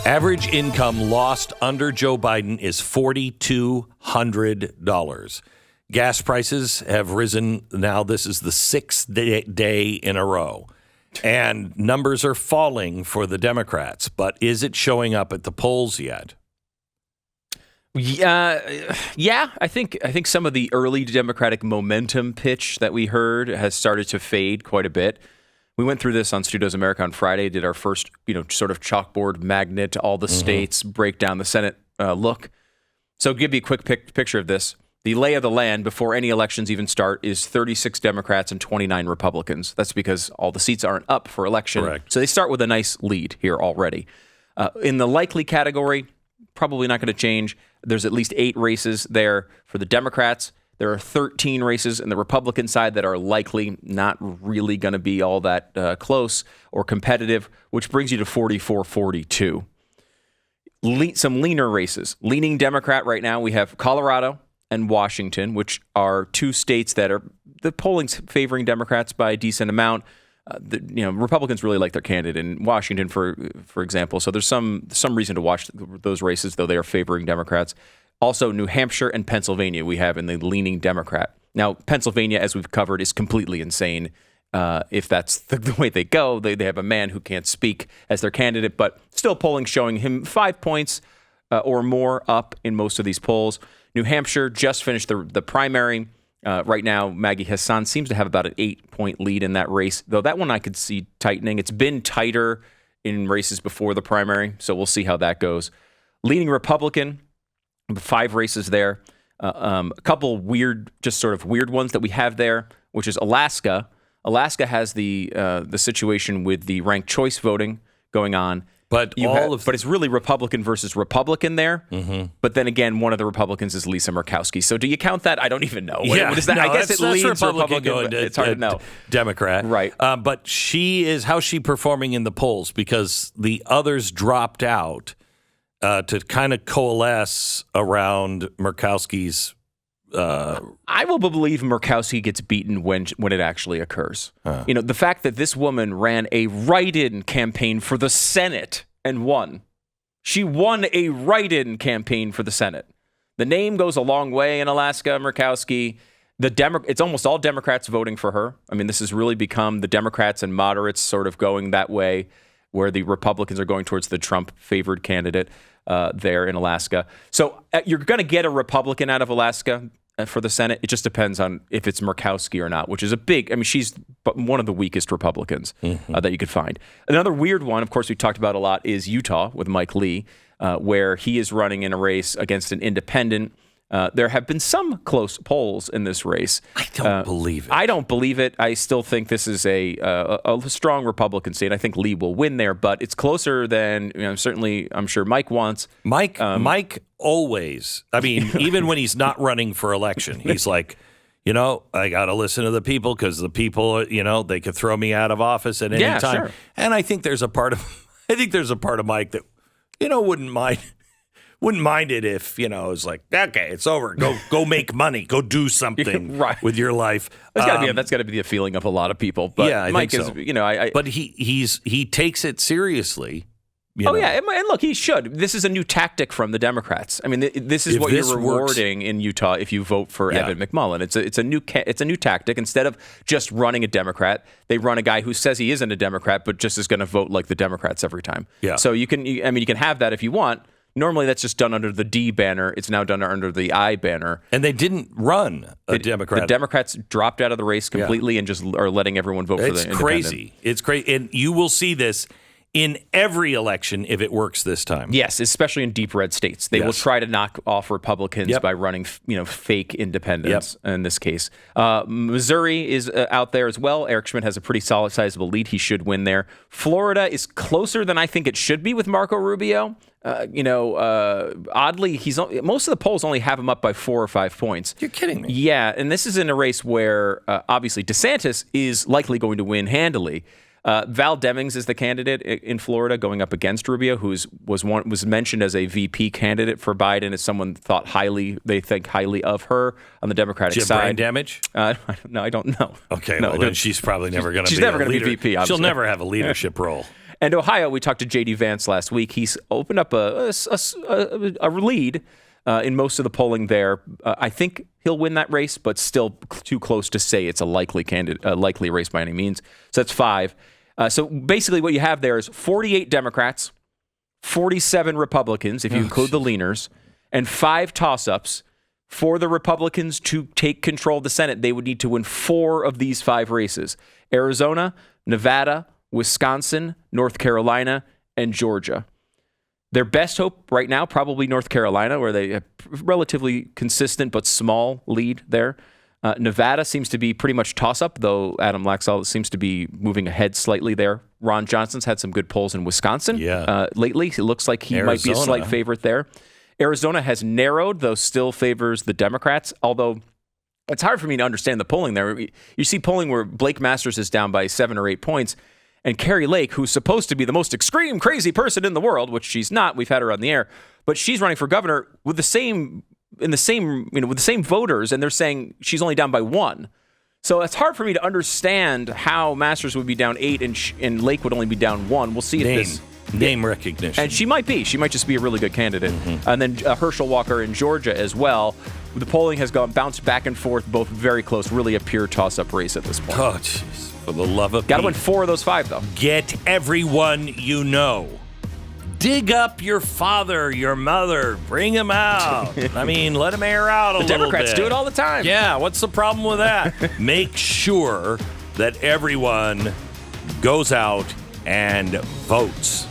Average income lost under Joe Biden is $4,200. Gas prices have risen. Now this is the sixth day in a row. And numbers are falling for the Democrats. But is it showing up at the polls yet? Yeah. I think some of the early Democratic momentum pitch that we heard has started to fade quite a bit. We went through this on Stu Does America on Friday, did our first, sort of chalkboard magnet to all the states, break down the Senate look. So give you a quick picture of this. The lay of the land before any elections even start is 36 Democrats and 29 Republicans. That's because all the seats aren't up for election. Correct. So they start with a nice lead here already. In the likely category, probably not going to change. There's at least 8 races there for the Democrats. There are 13 races in the Republican side that are likely not really going to be all that close or competitive, which brings you to 44-42. Some leaner races. Leaning Democrat right now, we have Colorado and Washington, which are 2 states that are the polling's favoring Democrats by a decent amount. Republicans really like their candidate in Washington, for example. So there's some reason to watch those races, though they are favoring Democrats. Also, New Hampshire and Pennsylvania we have in the leaning Democrat. Now, Pennsylvania, as we've covered, is completely insane. If that's the way they go, they have a man who can't speak as their candidate, but still polling showing him 5 points or more up in most of these polls. New Hampshire just finished the primary. Right now, Maggie Hassan seems to have about an 8-point lead in that race, though that one I could see tightening. It's been tighter in races before the primary, so we'll see how that goes. Leaning Republican, 5 races there. A couple weird ones that we have there, which is Alaska. Alaska has the situation with the ranked choice voting going on. But it's really Republican versus Republican there. Mm-hmm. But then again, one of the Republicans is Lisa Murkowski. So do you count that? I don't even know. What is that? I guess it leads Republican. It's hard to know. Democrat. Right. But how's she performing in the polls? Because the others dropped out to kind of coalesce around Murkowski's. I will believe Murkowski gets beaten when it actually occurs. The fact that this woman ran a write-in campaign for the Senate and won. She won a write-in campaign for the Senate. The name goes a long way in Alaska, Murkowski. It's almost all Democrats voting for her. I mean, this has really become the Democrats and moderates sort of going that way, where the Republicans are going towards the Trump-favored candidate there in Alaska. So you're going to get a Republican out of Alaska for the Senate. It just depends on if it's Murkowski or not, which is she's one of the weakest Republicans that you could find. Another weird one, of course, we talked about a lot, is Utah with Mike Lee, where he is running in a race against an independent. There have been some close polls in this race. I don't believe it. I don't believe it. I still think this is a strong Republican state. I think Lee will win there, but it's closer than certainly I'm sure Mike wants. Mike always, even when he's not running for election, he's like, I got to listen to the people because the people, they could throw me out of office at any time. Sure. And I think there's a part of Mike that, wouldn't mind it if, it's like, okay, it's over. Go make money. Go do something with your life. That's got to be the feeling of a lot of people. But yeah, Mike is, but he takes it seriously. Yeah, and look, he should. This is a new tactic from the Democrats. I mean, this is what you're rewarding in Utah if you vote for Evan McMullin. It's a new tactic. Instead of just running a Democrat, they run a guy who says he isn't a Democrat, but just is going to vote like the Democrats every time. Yeah. So you can have that if you want. Normally, that's just done under the D banner. It's now done under the I banner. And they didn't run a Democrat. The Democrats dropped out of the race completely and just are letting everyone vote for the independent. It's crazy. And you will see this in every election if it works this time. Yes, especially in deep red states. They will try to knock off Republicans by running, fake independents in this case. Missouri is out there as well. Eric Schmidt has a pretty solid, sizable lead. He should win there. Florida is closer than I think it should be with Marco Rubio. Oddly, most of the polls only have him up by 4 or 5 points. You're kidding me. Yeah, and this is in a race where obviously DeSantis is likely going to win handily. Val Demings is the candidate in Florida going up against Rubio, who was mentioned as a VP candidate for Biden, as someone they think highly of her on the Democratic side. Brain damage? No, I don't know. Okay, no, then she's probably never going to be. She's never going to be VP. She'll never have a leadership role. And Ohio, we talked to J.D. Vance last week. He's opened up a lead in most of the polling there. I think he'll win that race, but still too close to say it's a likely race by any means. So that's 5. So basically what you have there is 48 Democrats, 47 Republicans, if you include the leaners, and 5 toss-ups. For the Republicans to take control of the Senate, they would need to win 4 of these 5 races: Arizona, Nevada, Wisconsin, North Carolina, and Georgia. Their best hope right now, probably North Carolina, where they have relatively consistent but small lead there. Nevada seems to be pretty much toss-up, though Adam Laxalt seems to be moving ahead slightly there. Ron Johnson's had some good polls in Wisconsin lately. It looks like he might be a slight favorite there. Arizona has narrowed, though still favors the Democrats, although it's hard for me to understand the polling there. You see polling where Blake Masters is down by 7 or 8 points, and Carrie Lake, who's supposed to be the most extreme, crazy person in the world, which she's not, we've had her on the air, but she's running for governor with the same voters, and they're saying she's only down by 1. So it's hard for me to understand how Masters would be down 8 and Lake would only be down 1. We'll see if this... Name recognition. And she might be. She might just be a really good candidate. Mm-hmm. And then Herschel Walker in Georgia as well. The polling has bounced back and forth, both very close, really a pure toss-up race at this point. Oh, jeez. For the love of Got to win 4 of those 5, though. Get everyone you know. Dig up your father, your mother. Bring him out. I mean, let him air out a little bit. The Democrats do it all the time. Yeah, what's the problem with that? Make sure that everyone goes out and votes.